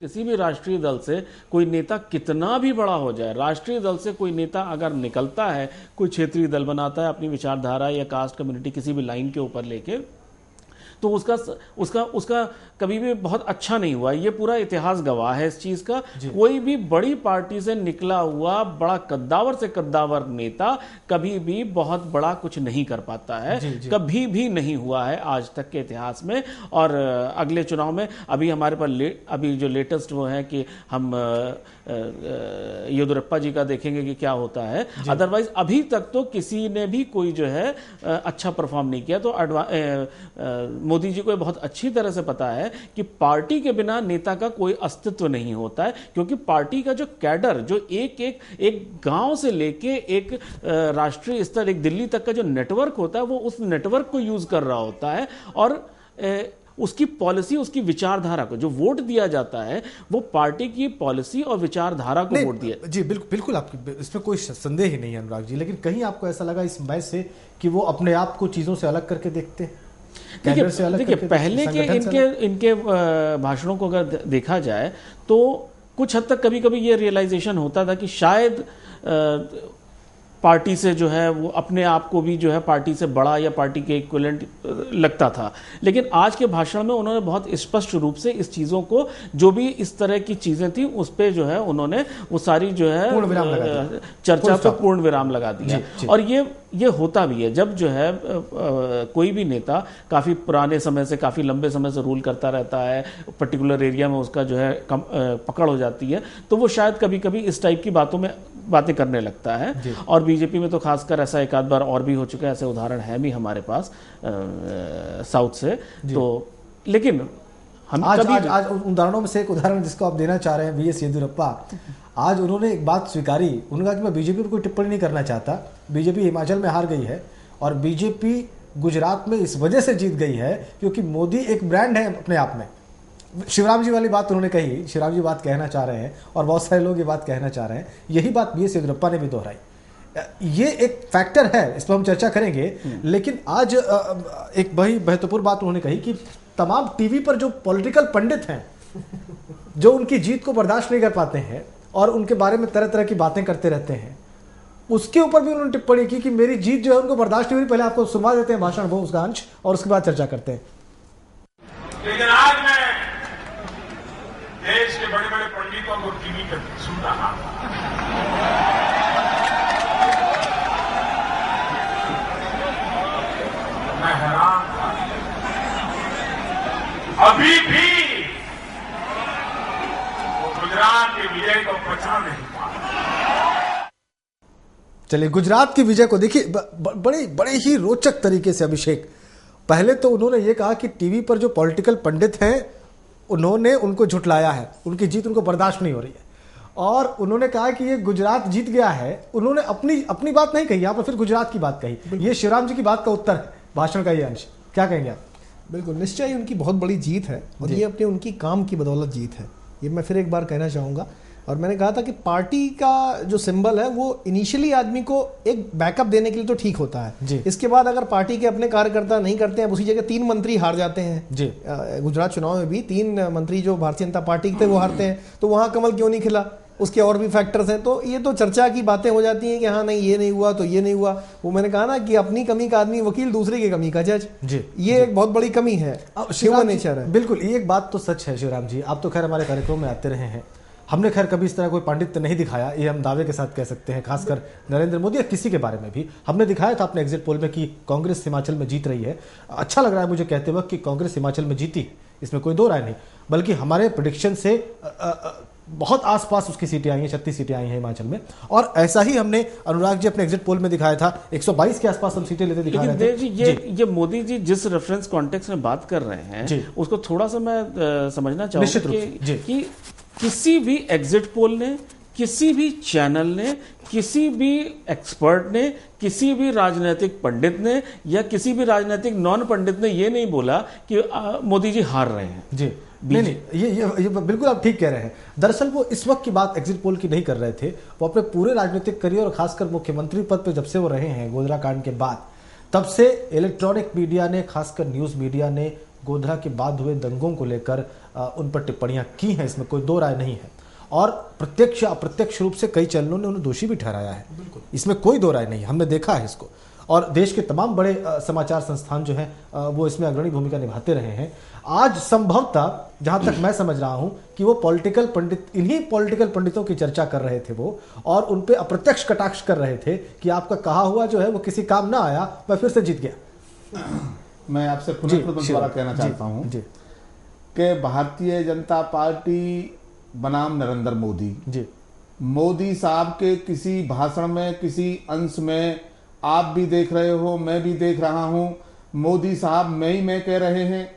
किसी भी राष्ट्रीय दल से कोई नेता कितना भी बड़ा हो जाए, राष्ट्रीय दल से कोई नेता अगर निकलता है, कोई क्षेत्रीय दल बनाता है अपनी विचारधारा या कास्ट कम्युनिटी किसी भी लाइन के ऊपर लेके, तो उसका उसका उसका कभी भी बहुत अच्छा नहीं हुआ। ये पूरा इतिहास गवाह है इस चीज का। कोई भी बड़ी पार्टी से निकला हुआ बड़ा कद्दावर से कद्दावर नेता कभी भी बहुत बड़ा कुछ नहीं कर पाता है, कभी भी नहीं हुआ है आज तक के इतिहास में। और अगले चुनाव में अभी हमारे पास अभी जो लेटेस्ट वो है कि हम येदियुरप्पा जी का देखेंगे कि क्या होता है। अदरवाइज अभी तक तो किसी ने भी कोई जो है अच्छा परफॉर्म नहीं किया। तो मोदी जी को बहुत अच्छी तरह से पता है कि पार्टी के बिना नेता का कोई अस्तित्व नहीं होता है, क्योंकि पार्टी का जो कैडर, जो एक गांव से लेके एक राष्ट्रीय स्तर, एक दिल्ली तक का जो नेटवर्क होता है, वो उस नेटवर्क को यूज कर रहा होता है। और उसकी पॉलिसी, उसकी विचारधारा को जो वोट दिया जाता है, वो पार्टी की पॉलिसी और विचारधारा को वोट दिया। जी बिल्कुल बिल्कुल, आपकी इसमें कोई संदेह ही नहीं है अनुराग जी। लेकिन कहीं आपको ऐसा लगा इस मैच से कि वो अपने आप को चीजों से अलग करके देखते हैं? देखिए पहले के इनके भाषणों को अगर देखा जाए तो कुछ हद तक कभी कभी ये रियलाइजेशन होता था कि शायद पार्टी से जो है वो अपने आप को भी जो है पार्टी से बड़ा या पार्टी के इक्विवेलेंट लगता था। लेकिन आज के भाषण में उन्होंने बहुत स्पष्ट रूप से इस चीज़ों को, जो भी इस तरह की चीज़ें थी उस पर जो है उन्होंने वो सारी जो है चर्चा पे पूर्ण विराम लगा दिया। और ये होता भी है जब जो है कोई भी नेता काफ़ी पुराने समय से, काफ़ी लंबे समय से रूल करता रहता है, पर्टिकुलर एरिया में उसका जो है पकड़ हो जाती है, तो वो शायद कभी कभी इस टाइप की बातें करने लगता है। और बीजेपी में तो खासकर ऐसा एक आध बार और भी हो चुका है, ऐसे उदाहरण है भी हमारे पास साउथ से। तो लेकिन हम आज उदाहरणों में से एक उदाहरण जिसको आप देना चाह रहे हैं, वी एस येदियुरप्पा, आज उन्होंने एक बात स्वीकारी। उन्होंने कहा कि मैं बीजेपी पर कोई टिप्पणी नहीं करना चाहता, बीजेपी हिमाचल में हार गई है और बीजेपी गुजरात में इस वजह से जीत गई है क्योंकि मोदी एक ब्रांड है अपने आप में। शिवराम जी वाली बात उन्होंने कही, शिवराम जी बात कहना चाह रहे हैं और बहुत सारे लोग ये बात कहना चाह रहे हैं। यही बात वी एस येदियुरप्पा ने भी दोहराई। ये एक फैक्टर है, इस पर हम चर्चा करेंगे। लेकिन आज एक बड़ी महत्वपूर्ण बात उन्होंने कही कि तमाम टीवी पर जो पॉलिटिकल पंडित हैं, जो उनकी जीत को बर्दाश्त नहीं कर पाते हैं और उनके बारे में तरह तरह की बातें करते रहते हैं, उसके ऊपर भी उन्होंने टिप्पणी की कि मेरी जीत जो है उनको बर्दाश्त नहीं हुई। पहले आपको सुनवा देते हैं भाषण, वो उसका अंश, और उसके बाद चर्चा करते हैं। लेकिन आज मैं देश के बड़े बड़े पंडितों को टीवी पर सुन रहा था, मैं हैरान था। अभी भी वो गुजरात के विजय को पचा नहीं पा। चलिए, गुजरात की विजय को देखिए बड़े ही रोचक तरीके से अभिषेक। पहले तो उन्होंने ये कहा कि टीवी पर जो पॉलिटिकल पंडित हैं उन्होंने उनको झुटलाया है, उनकी जीत उनको बर्दाश्त नहीं हो रही है। और उन्होंने कहा कि ये गुजरात जीत गया है। उन्होंने अपनी बात नहीं कही, यहाँ पर फिर गुजरात की बात कही। ये शिवराम जी की बात का उत्तर है, भाषण का ये अंश। क्या कहेंगे आप? बिल्कुल, निश्चय उनकी बहुत बड़ी जीत है और ये अपने उनकी काम की बदौलत जीत है, ये मैं फिर एक बार कहना चाहूँगा। और मैंने कहा था कि पार्टी का जो सिंबल है वो इनिशियली आदमी को एक बैकअप देने के लिए तो ठीक होता है। इसके बाद अगर पार्टी के अपने कार्यकर्ता नहीं करते हैं, उसी जगह 3 मंत्री हार जाते हैं। गुजरात चुनाव में भी 3 मंत्री जो भारतीय जनता पार्टी के थे वो हारते हैं, तो वहाँ कमल क्यों नहीं खिला? उसके और भी फैक्टर्स हैं। तो ये तो चर्चा की बातें हो जाती हैं कि हाँ नहीं ये नहीं हुआ तो ये नहीं हुआ। वो मैंने कहा ना कि अपनी कमी का आदमी वकील, दूसरे की कमी का जज। ये एक बहुत बड़ी कमी है, ह्यूमन नेचर है। बिल्कुल, ये एक बात तो सच है शिवराम जी। आप तो खैर हमारे कार्यक्रम में आते रहे हैं, हमने खैर कभी इस तरह कोई पांडित्य नहीं दिखाया, ये हम दावे के साथ कह सकते हैं। खासकर नरेंद्र मोदी या किसी के बारे में भी हमने दिखाया था अपने एग्जिट पोल में कि कांग्रेस हिमाचल में जीत रही है। अच्छा लग रहा है मुझे कहते वक्त कि कांग्रेस हिमाचल में जीती, इसमें कोई दो राय नहीं। बल्कि हमारे प्रेडिक्शन से बहुत आसपास उसकी सीटें आई हैं, 36 सीटें आई हैं हिमाचल में। और ऐसा ही हमने अनुराग जी अपने एग्जिट पोल में दिखाया था, 122 के आसपास हम सीटें लेते दिखा रहे थे। ये मोदी जी जिस रेफरेंस कॉन्टेक्स्ट में बात कर रहे हैं उसको थोड़ा सा मैं समझना चाहूंगा कि किसी भी एग्जिट पोल ने, किसी भी चैनल ने, किसी भी एक्सपर्ट ने, किसी भी राजनीतिक पंडित ने या किसी भी राजनीतिक नॉन पंडित ने ये नहीं बोला कि मोदी जी हार रहे हैं। जी नहीं, ये बिल्कुल आप ठीक कह रहे हैं। दरअसल वो इस वक्त की बात एग्जिट पोल की नहीं कर रहे थे, वो अपने पूरे राजनीतिक करियर और खासकर मुख्यमंत्री पद पे जब से वो रहे हैं गोधरा कांड के बाद, तब से इलेक्ट्रॉनिक मीडिया ने, खासकर न्यूज मीडिया ने गोधरा के बाद हुए दंगों को लेकर उन पर टिप्पणियां की हैं, इसमें कोई दो राय नहीं है। और प्रत्यक्ष अप्रत्यक्ष रूप से कई चैनलों ने उन्हें दोषी भी ठहराया है, इसमें कोई दो राय नहीं है, हमने देखा है इसको। और देश के तमाम बड़े समाचार संस्थान जो हैं वो इसमें अग्रणी भूमिका निभाते रहे हैं। आज संभवतः जहां तक मैं समझ रहा हूं कि वो पॉलिटिकल पंडित, इन्हीं पॉलिटिकल पंडितों की चर्चा कर रहे थे वो, और उन पे अप्रत्यक्ष कटाक्ष कर रहे थे कि आपका कहा हुआ जो है वो किसी काम ना आया, मैं फिर से जीत गया। मैं आपसे पुनः दोबारा कहना चाहता हूं कि भारतीय जनता पार्टी बनाम नरेंद्र मोदी जी, मोदी साहब के किसी भाषण में, किसी अंश में आप भी देख रहे हो, मैं भी देख रहा हूं, मोदी साहब मैं कह रहे हैं।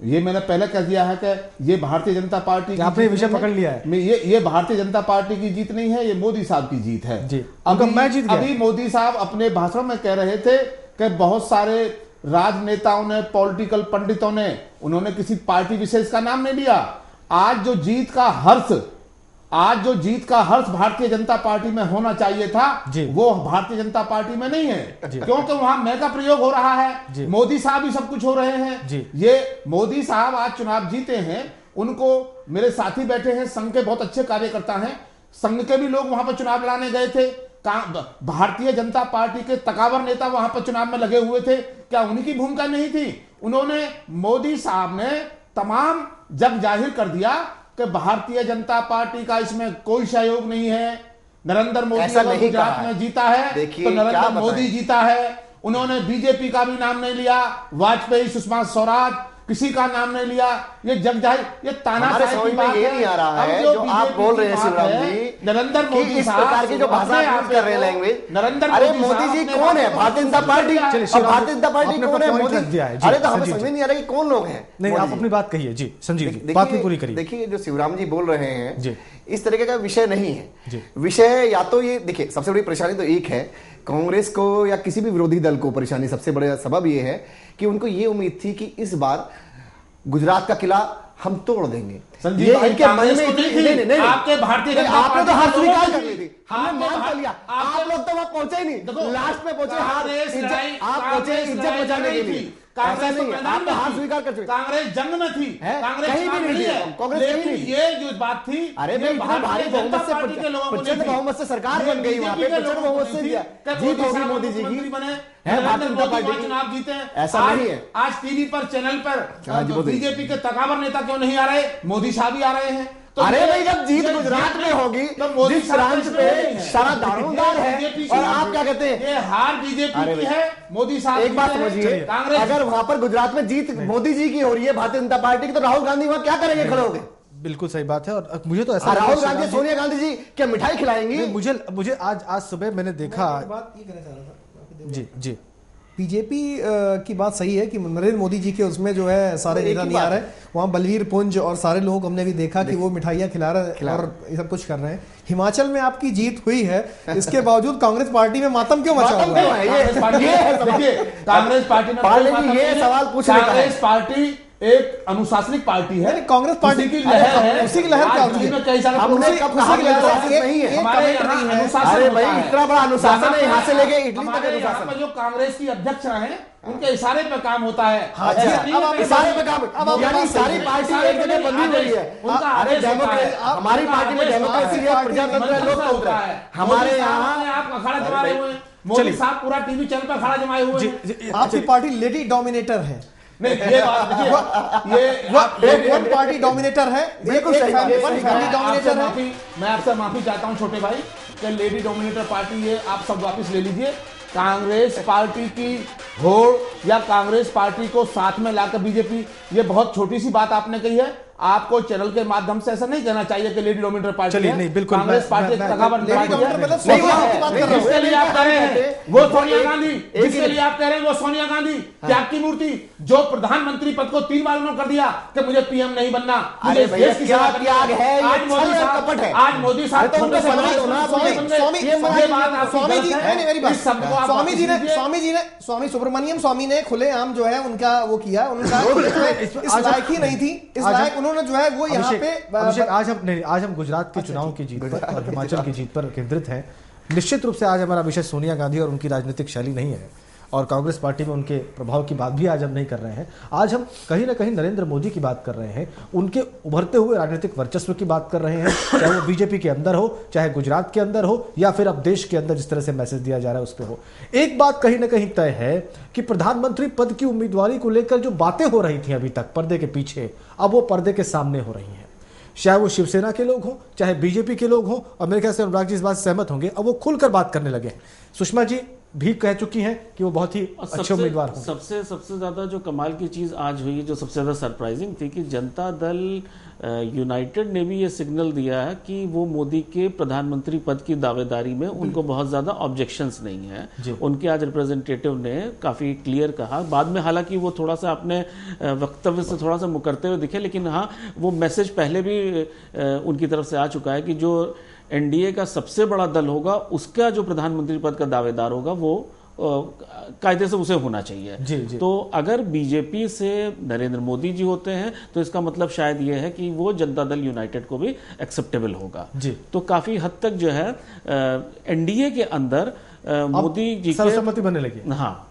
ये मैंने पहले कह दिया है कि ये भारतीय जनता पार्टी की आपने विषय पकड़ लिया है। ये भारतीय जनता पार्टी की जीत नहीं है, ये मोदी साहब की जीत है जी। अभी मोदी साहब अपने भाषण में कह रहे थे कि बहुत सारे राजनेताओं ने, पॉलिटिकल पंडितों ने, उन्होंने किसी पार्टी विशेष का नाम नहीं लिया। आज जो जीत का हर्ष भारतीय जनता पार्टी में होना चाहिए था, वो भारतीय जनता पार्टी में नहीं है, क्योंकि वहां मैं का प्रयोग हो रहा है, मोदी साहब ही सब कुछ हो रहे हैं। ये मोदी साहब आज चुनाव जीते हैं, उनको मेरे साथी बैठे हैं, संघ के बहुत अच्छे कार्यकर्ता हैं, संघ के भी लोग वहां पर चुनाव लड़ाने गए थे, भारतीय जनता पार्टी के तकावर नेता वहां पर चुनाव में लगे हुए थे, क्या उनकी भूमिका नहीं थी? उन्होंने, मोदी साहब ने तमाम जग जाहिर कर दिया कि भारतीय जनता पार्टी का इसमें कोई सहयोग नहीं है। नरेंद्र मोदी अगर गुजरात में जीता है तो नरेंद्र मोदी जीता है। उन्होंने बीजेपी का भी नाम नहीं लिया, वाजपेयी, सुषमा स्वराज, किसी का नाम नहीं लिया। ये जग जाहिर, ये तानाशाही की बात ये नहीं आ रहा है जो आप बोल रहे हैं शिवराम जी, नरेंद्र मोदी इस प्रकार की जो भाषा यूज कर रहे हैं लैंग्वेज। नरेंद्र मोदी जी कौन है? भारतीय जनता पार्टी, भारतीय जनता पार्टी कौन है? मोदी। अरे तो हमें समझ नहीं आ रहा कि कौन लोग हैं। नहीं, आप अपनी बात कहिए जी, संजीव जी, बात पूरी करिए। देखिए, जो शिवराम जी बोल रहे हैं इस तरीके का विषय नहीं है। विषय या तो ये, देखिए, सबसे बड़ी परेशानी तो एक है, कांग्रेस को या किसी भी विरोधी दल को परेशानी सबसे बड़ा सबब ये है कि उनको ये उम्मीद थी कि इस बार गुजरात का किला हम तोड़ देंगे। ये इनके मन में नहीं, आपके भारतीय जनता पार्टी, आपने तो हार स्वीकार कर ली थी, हमने मान कर लिया, आप लोग तो वहां पहुंचे ही नहीं, लास्ट में पहुंचे, आप पहुंचे इज्जत बचाने के लिए। कांग्रेस आप तो हार स्वीकार कर चुके, कांग्रेस जंग में थी, कांग्रेस कहीं भी नहीं है, कांग्रेस कहीं नहीं। ये जो बात थी, अरे भारी बहुमत से, प्रचंड बहुमत से सरकार बन गई, वहां पे प्रचंड बहुमत से जीत होगी मोदी जी की, भारतीय जनता पार्टी चुनाव जीते। ऐसा नहीं है। आज टीवी पर, चैनल पर बीजेपी के तकावर नेता क्यों नहीं आ रहे? मोदी साहब ही आ रहे हैं। तो अरे भाई, जब जीत गुजरात में होगी तो जिस ब्रांच पे सारा दारोमदार है, और आप क्या कहते हैं ये हार बीजेपी की है, मोदी साहब। एक बात समझिए, अगर वहां पर गुजरात में जीत मोदी जी की हो रही है, भारतीय जनता पार्टी की, तो राहुल गांधी वहां क्या करेंगे खड़े होंगे? बिल्कुल सही बात है। और मुझे तो ऐसा, राहुल गांधी, सोनिया गांधी जी क्या मिठाई खिलाएंगी? मुझे आज सुबह मैंने देखा, बात ये कहना चाह रहा था जी जी, बीजेपी की बात सही है कि नरेंद्र मोदी जी के उसमें जो है सारे नेता नहीं आ रहे हैं। वहाँ बलवीर पुंज और सारे लोगों को हमने भी देखा कि वो मिठाइयाँ खिला रहे हैं और ये सब कुछ कर रहे हैं। हिमाचल में आपकी जीत हुई है, इसके बावजूद कांग्रेस पार्टी में मातम क्यों मचा हुआ है? कांग्रेस पार्टी, ये सवाल पूछ, कांग्रेस पार्टी एक अनुशासनिक पार्टी है, कांग्रेस पार्टी की लहर है, उसी की लहर क्या होती है? हमने कब कहा कि अनुशासित नहीं है? हमारे यहाँ अनुशासन, अरे भाई, इतना बड़ा अनुशासन है, यहाँ से लेके इटली तक अनुशासन। जो कांग्रेस की अध्यक्ष हैं, उनके इशारे पे काम होता है। इशारे पे काम, यानी सारी पार्टी एक जगह बंधी हुई है। अरे हमारी पार्टी में डेमोक्रेसी है, प्रजातंत्र है, लोकतंत्र है। हमारे यहाँ आप अखाड़ा जमा रहे हुए, मोदी साहब पूरा टीवी चैनल पर अखाड़ा जमाए हुए। आपकी पार्टी लेडी डोमिनेटर है। नहीं, ये बात, ये वन पार्टी डोमिनेटर है, बिल्कुल सही बात है। मैं आपसे माफी चाहता हूं छोटे भाई कि लेडी डोमिनेटर पार्टी, ये आप सब वापस ले लीजिए। कांग्रेस पार्टी की होड़ या कांग्रेस पार्टी को साथ में लाकर बीजेपी, ये बहुत छोटी सी बात आपने कही है। आपको चैनल के माध्यम से ऐसा नहीं कहना चाहिए कि लेडी डोमिनेटर पार्टी है। नहीं, बिल्कुल कांग्रेस पार्टी तकाबर पार्टी है। जिसके लिए आप कह रहे हैं वो सोनिया गांधी, जिसके लिए आप कह रहे हैं वो सोनिया गांधी, त्याग की मूर्ति, जो प्रधानमंत्री पद को 3 बार उन्होंने कर दिया कि मुझे पीएम नहीं बनना, मुझे देश की सेवा करनी है। आज मोदी साहब, आज मोदी साहब स्वामी सुब्रमण्यम स्वामी ने खुलेआम जो है उनका वो किया, इस लायक ही नहीं थी, इस लायक उन्होंने जो है वो यहाँ पे। आज हम गुजरात के चुनाव की जीत पर और हिमाचल की जीत पर केंद्रित हैं। निश्चित रूप से आज हमारा विषय सोनिया गांधी और उनकी राजनीतिक शैली नहीं है। और कांग्रेस पार्टी में उनके प्रभाव की बात भी आज हम नहीं कर रहे हैं। आज हम कहीं ना कहीं नरेंद्र मोदी की बात कर रहे हैं, उनके उभरते हुए राजनीतिक वर्चस्व की बात कर रहे हैं, चाहे वो बीजेपी के अंदर हो, चाहे गुजरात के अंदर हो, या फिर अब देश के अंदर जिस तरह से मैसेज दिया जा रहा है उस पर हो। एक बात कहीं ना कहीं तय है कि प्रधानमंत्री पद की उम्मीदवारी को लेकर जो बातें हो रही थी अभी तक पर्दे के पीछे, अब वो पर्दे के सामने हो रही हैं। चाहे वो शिवसेना के लोग हों, चाहे बीजेपी के लोग हों, और मेरे ख्याल से अनुराग जी इस बात से सहमत होंगे, अब वो खुलकर बात करने लगे। सुषमा जी भी कह चुकी हैं कि वो बहुत ही अच्छे उम्मीदवार हों। सबसे ज्यादा जो कमाल की चीज आज हुई, जो सबसे ज्यादा सरप्राइजिंग थी, कि जनता दल यूनाइटेड ने भी ये सिग्नल दिया है कि वो मोदी के प्रधानमंत्री पद की दावेदारी में उनको बहुत ज्यादा ऑब्जेक्शंस नहीं है। उनके आज रिप्रेजेंटेटिव ने काफी क्लियर कहा, बाद में हालांकि वो थोड़ा सा अपने वक्तव्य से थोड़ा सा मुकरते हुए दिखे, लेकिन हाँ वो मैसेज पहले भी उनकी तरफ से आ चुका है कि जो एनडीए का सबसे बड़ा दल होगा उसका जो प्रधानमंत्री पद का दावेदार होगा वो कायदे से उसे होना चाहिए। जी। तो अगर बीजेपी से नरेंद्र मोदी जी होते हैं तो इसका मतलब शायद ये है कि वो जनता दल यूनाइटेड को भी एक्सेप्टेबल होगा जी। तो काफी हद तक जो है एनडीए के अंदर मोदी जी सर्वसम्मति बनने लगी। हाँ,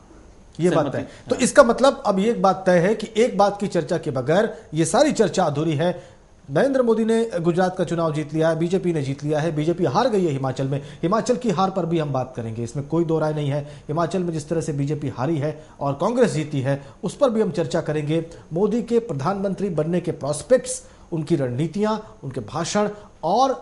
ये बात है। तो इसका मतलब अब ये बात तय है कि एक बात की चर्चा के बगैर ये सारी चर्चा अधूरी है। नरेंद्र मोदी ने गुजरात का चुनाव जीत लिया है, बीजेपी ने जीत लिया है, बीजेपी हार गई है हिमाचल में। हिमाचल की हार पर भी हम बात करेंगे, इसमें कोई दो राय नहीं है। हिमाचल में जिस तरह से बीजेपी हारी है और कांग्रेस जीती है उस पर भी हम चर्चा करेंगे। मोदी के प्रधानमंत्री बनने के प्रॉस्पेक्ट्स, उनकी रणनीतियां, उनके भाषण और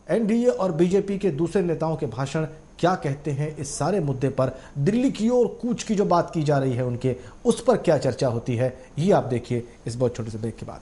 एनडीए और बीजेपी के दूसरे नेताओं के भाषण क्या कहते हैं, इस सारे मुद्दे पर दिल्ली की ओर कूच की जो बात की जा रही है उनके, उस पर क्या चर्चा होती है, ये आप देखिए इस बहुत छोटे से ब्रेक के बाद।